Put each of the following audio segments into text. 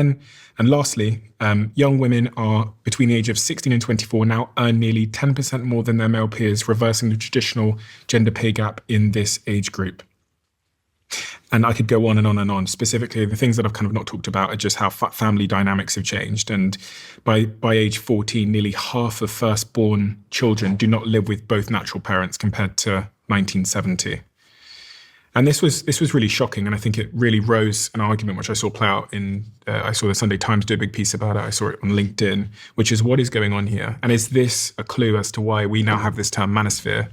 And lastly, young women are between the age of 16 and 24 now earn nearly 10% more than their male peers, reversing the traditional gender pay gap in this age group. And I could go on and on and on. Specifically, the things that I've kind of not talked about are just how family dynamics have changed. And by age 14, nearly half of firstborn children do not live with both natural parents compared to 1970. And this was really shocking, and I think it really rose an argument which I saw play out in, I saw the Sunday Times do a big piece about it, I saw it on LinkedIn, which is what is going on here? And is this a clue as to why we now have this term manosphere?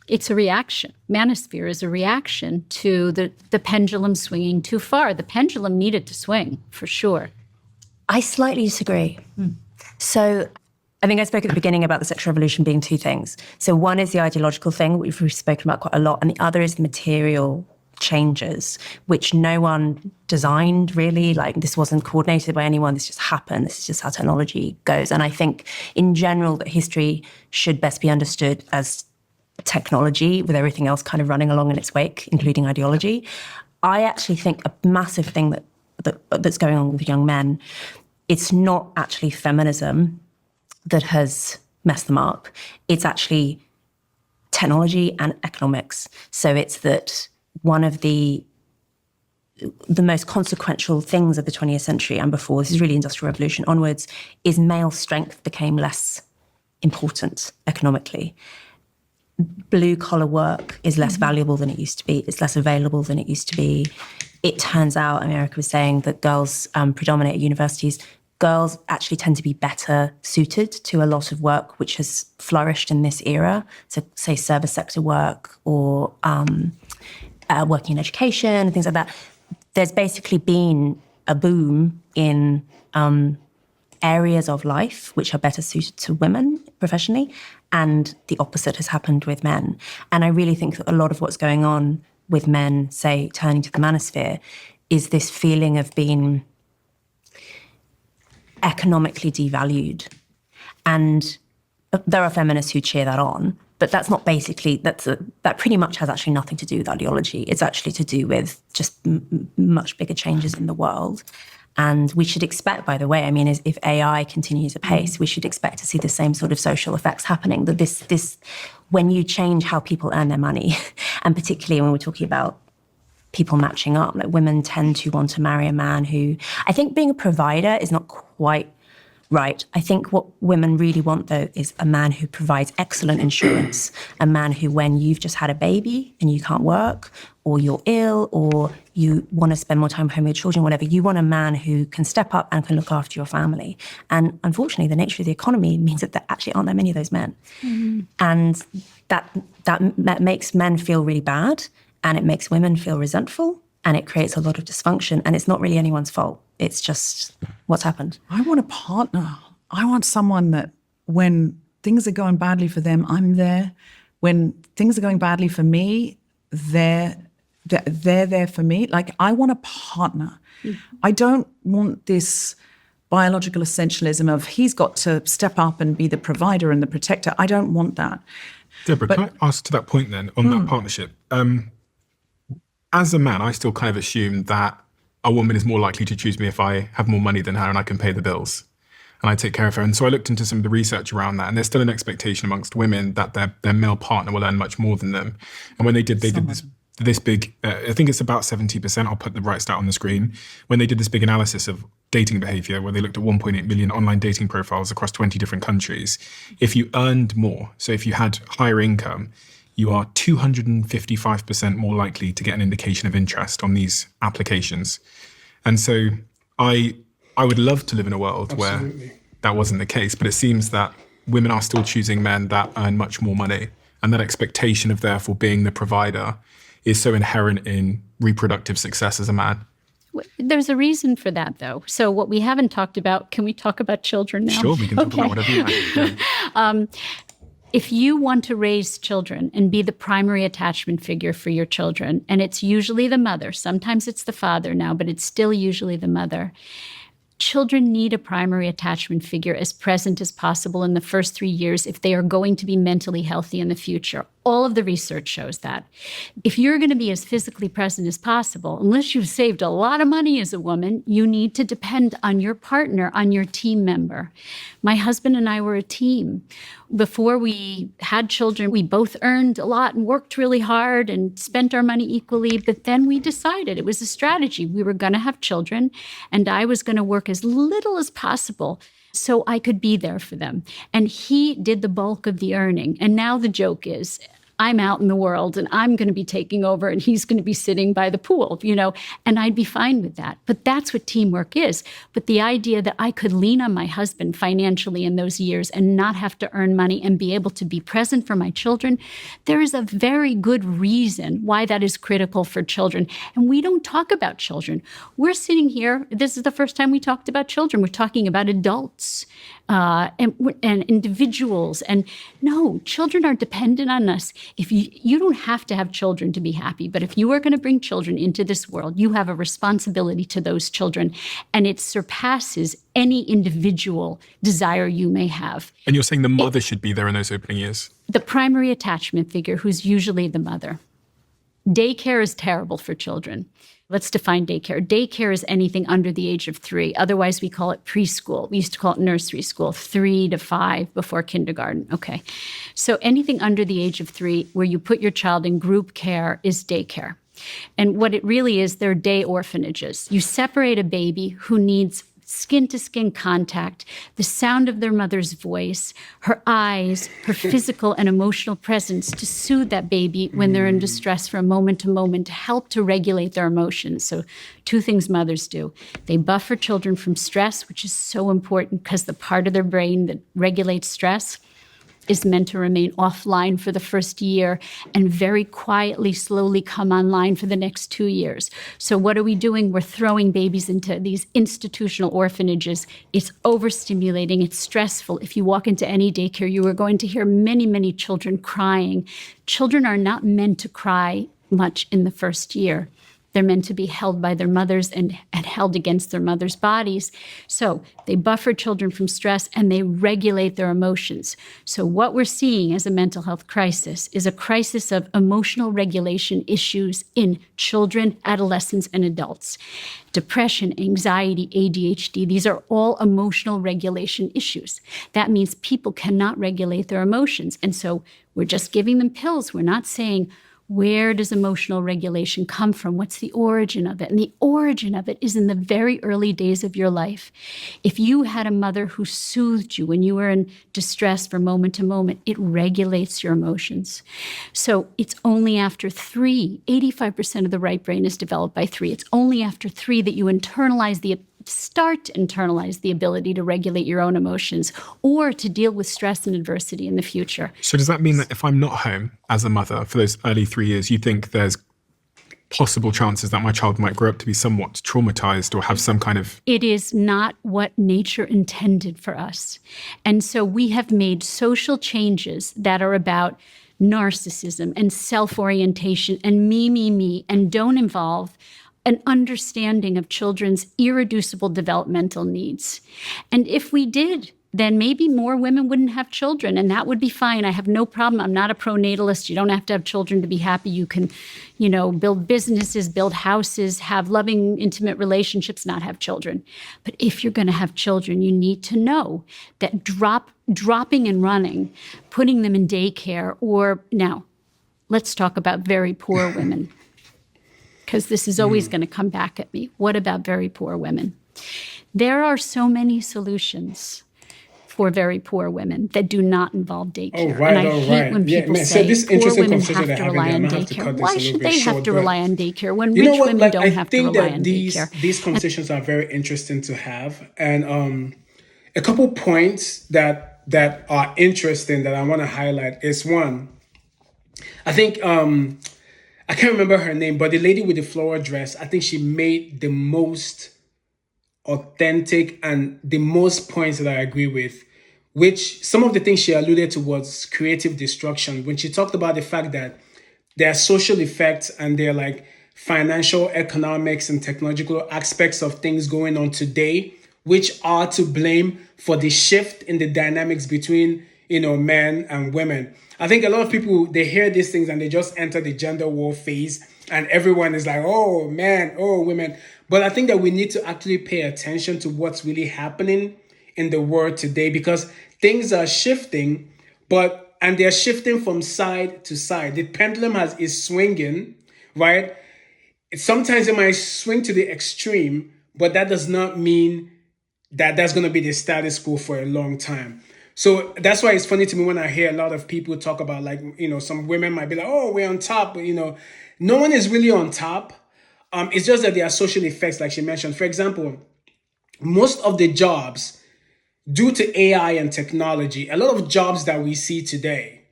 It's a reaction. Manosphere is a reaction to the pendulum swinging too far. The pendulum needed to swing, for sure. I slightly disagree. So I think I spoke at the beginning about the sexual revolution being two things. So one is the ideological thing, which we've spoken about quite a lot, and the other is the material changes, which no one designed really. Like, this wasn't coordinated by anyone. This just happened. This is just how technology goes. And I think in general that history should best be understood as technology with everything else kind of running along in its wake, including ideology. I actually think a massive thing that's going on with young men, it's not actually feminism that has messed them up. It's actually technology and economics. So it's that one of the most consequential things of the 20th century and before, this is really Industrial Revolution onwards, is male strength became less important economically. Blue-collar work is less valuable than it used to be. It's less available than it used to be. It turns out, America was saying that girls predominate at universities. Girls actually tend to be better suited to a lot of work which has flourished in this era. So say service sector work or working in education and things like that. There's basically been a boom in areas of life which are better suited to women professionally, and the opposite has happened with men. And I really think that a lot of what's going on with men, say, turning to the manosphere, is this feeling of being economically devalued. And there are feminists who cheer that on, but that's not basically, that pretty much has actually nothing to do with ideology. It's actually to do with just much bigger changes in the world. And we should expect, by the way, I mean, if AI continues apace, we should expect to see the same sort of social effects happening, that this when you change how people earn their money, and particularly when we're talking about people matching up, like women tend to want to marry a man who, I think being a provider is not quite right. I think what women really want, though, is a man who provides excellent insurance, a man who, when you've just had a baby and you can't work, or you're ill, or you want to spend more time home with your children, whatever, you want a man who can step up and can look after your family. And unfortunately, the nature of the economy means that there actually aren't that many of those men. Mm-hmm. And that makes men feel really bad, and it makes women feel resentful, and it creates a lot of dysfunction, and it's not really anyone's fault. It's just what's happened. I want a partner. I want someone that when things are going badly for them, I'm there. When things are going badly for me, they're there for me. Like, I want a partner. Mm-hmm. I don't want this biological essentialism of he's got to step up and be the provider and the protector. I don't want that. Deborah, can I ask to that point then, on that partnership? As a man, I still kind of assume that a woman is more likely to choose me if I have more money than her and I can pay the bills and I take care of her. And so I looked into some of the research around that, and there's still an expectation amongst women that their male partner will earn much more than them. And when they did this big, I think it's about 70%, I'll put the right stat on the screen, when they did this big analysis of dating behavior, where they looked at 1.8 million online dating profiles across 20 different countries. If you earned more, so if you had higher income, you are 255% more likely to get an indication of interest on these applications. And so I would love to live in a world where that wasn't the case, but it seems that women are still choosing men that earn much more money. And that expectation of therefore being the provider is so inherent in reproductive success as a man. There's a reason for that, though. So what we haven't talked about, can we talk about children now? Sure, we can talk about whatever you like. If you want to raise children and be the primary attachment figure for your children, and it's usually the mother, sometimes it's the father now, but it's still usually the mother, children need a primary attachment figure as present as possible in the first 3 years if they are going to be mentally healthy in the future. All of the research shows that. If you're going to be as physically present as possible, unless you've saved a lot of money as a woman, you need to depend on your partner, on your team member. My husband and I were a team. Before we had children, we both earned a lot and worked really hard and spent our money equally. But then we decided it was a strategy. We were going to have children, and I was going to work as little as possible so I could be there for them. And he did the bulk of the earning. And now the joke is, I'm out in the world and I'm going to be taking over and he's going to be sitting by the pool, and I'd be fine with that. But that's what teamwork is. But the idea that I could lean on my husband financially in those years and not have to earn money and be able to be present for my children, there is a very good reason why that is critical for children. And we don't talk about children. We're sitting here, this is the first time we talked about children. We're talking about adults. And individuals. And no, children are dependent on us. If you don't have to have children to be happy, but if you are going to bring children into this world, you have a responsibility to those children, and it surpasses any individual desire you may have. And you're saying the mother should be there in those opening years? The primary attachment figure, who's usually the mother. Daycare is terrible for children. Let's define daycare. Daycare is anything under the age of 3. Otherwise, we call it preschool. We used to call it nursery school, 3 to 5 before kindergarten. Okay. So anything under the age of 3 where you put your child in group care is daycare. And what it really is, they're day orphanages. You separate a baby who needs skin-to-skin contact, the sound of their mother's voice, her eyes, her physical and emotional presence to soothe that baby when they're in distress from moment to moment, to help to regulate their emotions. So 2 things mothers do. They buffer children from stress, which is so important because the part of their brain that regulates stress is meant to remain offline for the first year and very quietly, slowly come online for the next 2 years. So what are we doing? We're throwing babies into these institutional orphanages. It's overstimulating. It's stressful. If you walk into any daycare, you are going to hear many, many children crying. Children are not meant to cry much in the first year. They're meant to be held by their mothers and held against their mothers' bodies. So they buffer children from stress and they regulate their emotions. So what we're seeing as a mental health crisis is a crisis of emotional regulation issues in children, adolescents, and adults. Depression, anxiety, ADHD, these are all emotional regulation issues. That means people cannot regulate their emotions. And so we're just giving them pills. We're not saying, where does emotional regulation come from? What's the origin of it? And the origin of it is in the very early days of your life. If you had a mother who soothed you when you were in distress from moment to moment, it regulates your emotions. So it's only after 3, 85% of the right brain is developed by 3. It's only after 3 that you start to internalize the ability to regulate your own emotions or to deal with stress and adversity in the future. So does that mean that if I'm not home as a mother for those early 3 years, you think there's possible chances that my child might grow up to be somewhat traumatized or have some kind of... It is not what nature intended for us. And so we have made social changes that are about narcissism and self-orientation and me, and don't involve an understanding of children's irreducible developmental needs. And if we did, then maybe more women wouldn't have children, and that would be fine. I have no problem. I'm not a pro-natalist. You don't have to have children to be happy. You can, build businesses, build houses, have loving, intimate relationships, not have children. But if you're going to have children, you need to know that dropping and running, putting them in daycare, or now, let's talk about very poor women. Because this is always going to come back at me. What about very poor women? There are so many solutions for very poor women that do not involve daycare. And I hate when people say poor women have to rely on daycare. Why should they have to rely on daycare when rich women don't have to rely on daycare? These conversations are very interesting to have. And a couple points that are interesting that I want to highlight is, one, I think... I can't remember her name, but the lady with the floral dress, I think she made the most authentic and the most points that I agree with, which some of the things she alluded to was creative destruction. When she talked about the fact that there are social effects and there are like financial, economics, and technological aspects of things going on today, which are to blame for the shift in the dynamics between, men and women. I think a lot of people, they hear these things and they just enter the gender war phase, and everyone is like, oh man, oh women. But I think that we need to actually pay attention to what's really happening in the world today, because things are shifting, and they're shifting from side to side. The pendulum is swinging, right? Sometimes it might swing to the extreme, but that does not mean that that's going to be the status quo for a long time. So that's why it's funny to me when I hear a lot of people talk about, like, some women might be like, oh, we're on top, but no one is really on top. It's just that there are social effects, like she mentioned. For example, most of the jobs, due to AI and technology, a lot of jobs that we see today,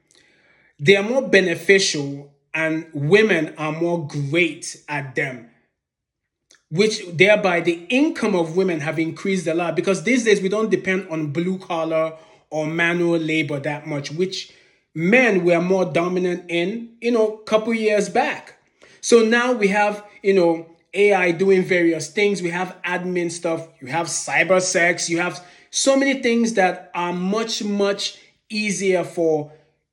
they are more beneficial and women are more great at them, which thereby the income of women have increased a lot, because these days we don't depend on blue collar or manual labor that much, which men were more dominant in, a couple years back. So now we have, AI doing various things. We have admin stuff. You have cyber sex. You have so many things that are much, much easier for,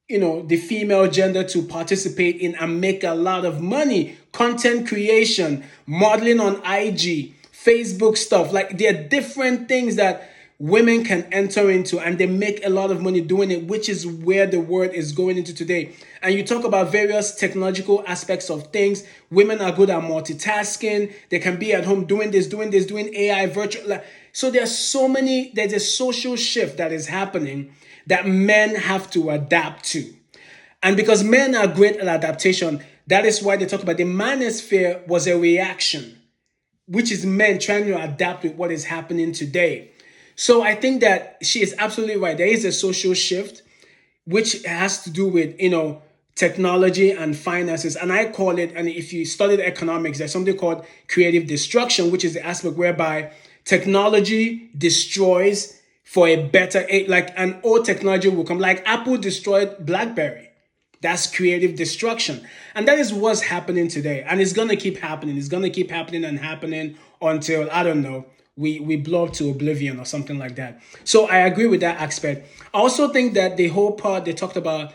the female gender to participate in and make a lot of money. Content creation, modeling on IG, Facebook stuff. Like, there are different things that women can enter into, and they make a lot of money doing it, which is where the world is going into today. And you talk about various technological aspects of things. Women are good at multitasking. They can be at home doing this, doing AI, virtual. So there's a social shift that is happening that men have to adapt to. And because men are great at adaptation, that is why they talk about the manosphere was a reaction, which is men trying to adapt with what is happening today. So I think that she is absolutely right. There is a social shift, which has to do with, technology and finances. And I call it, and if you studied economics, there's something called creative destruction, which is the aspect whereby technology destroys for a better, like an old technology will come, like Apple destroyed BlackBerry. That's creative destruction. And that is what's happening today. And it's going to keep happening. It's going to keep happening and happening until, I don't know, we blow up to oblivion or something like that. So I agree with that aspect. I also think that the whole part, they talked about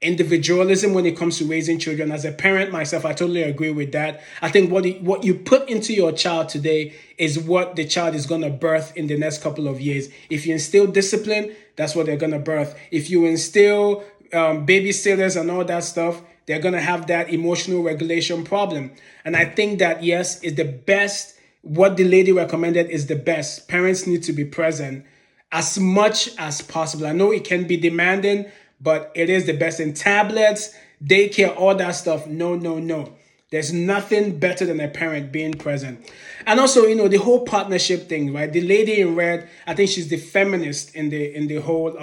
individualism when it comes to raising children. As a parent myself, I totally agree with that. I think what you put into your child today is what the child is going to birth in the next couple of years. If you instill discipline, that's what they're going to birth. If you instill babysitters and all that stuff, they're going to have that emotional regulation problem. And I think that, yes, is the best. What the lady recommended is the best. Parents need to be present as much as possible. I know it can be demanding, but it is the best. In tablets, daycare, all that stuff, no. There's nothing better than a parent being present. And also, the whole partnership thing, right? The lady in red, I think she's the feminist in the whole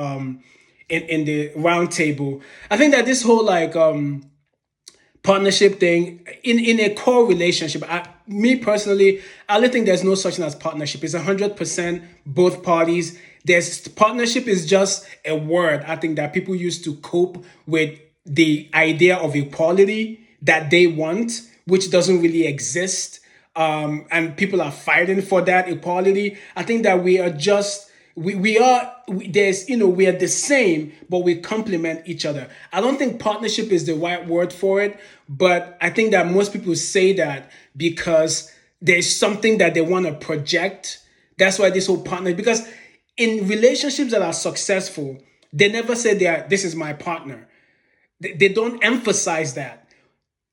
in the round table. I think that this whole partnership thing in a core relationship, me personally, I don't think there's no such thing as partnership. It's 100% both parties. Partnership is just a word, I think, that people use to cope with the idea of equality that they want, which doesn't really exist. And people are fighting for that equality. I think that we are just, we are the same, but we complement each other. I don't think partnership is the right word for it, but I think that most people say that because there's something that they want to project. That's why this whole partner, because in relationships that are successful, they never say this is my partner. They don't emphasize that.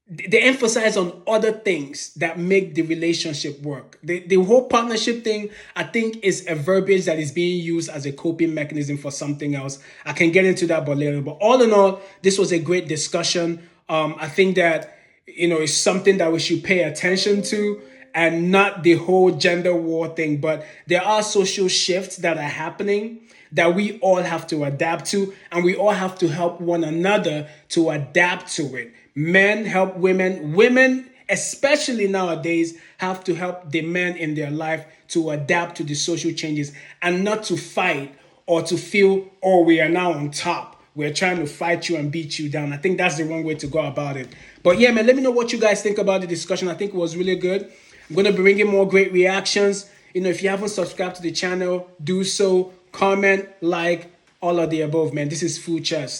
They emphasize on other things that make the relationship work. The whole partnership thing, I think, is a verbiage that is being used as a coping mechanism for something else. I can get into that but later. But all in all, this was a great discussion. I think that, it's something that we should pay attention to, and not the whole gender war thing. But there are social shifts that are happening that we all have to adapt to, and we all have to help one another to adapt to it. Men help women. Women, especially nowadays, have to help the men in their life to adapt to the social changes and not to fight or to feel, oh, we are now on top. We're trying to fight you and beat you down. I think that's the wrong way to go about it. But yeah, man, let me know what you guys think about the discussion. I think it was really good. I'm going to be bringing more great reactions. If you haven't subscribed to the channel, do so. Comment, like, all of the above, man. This is Food Chest.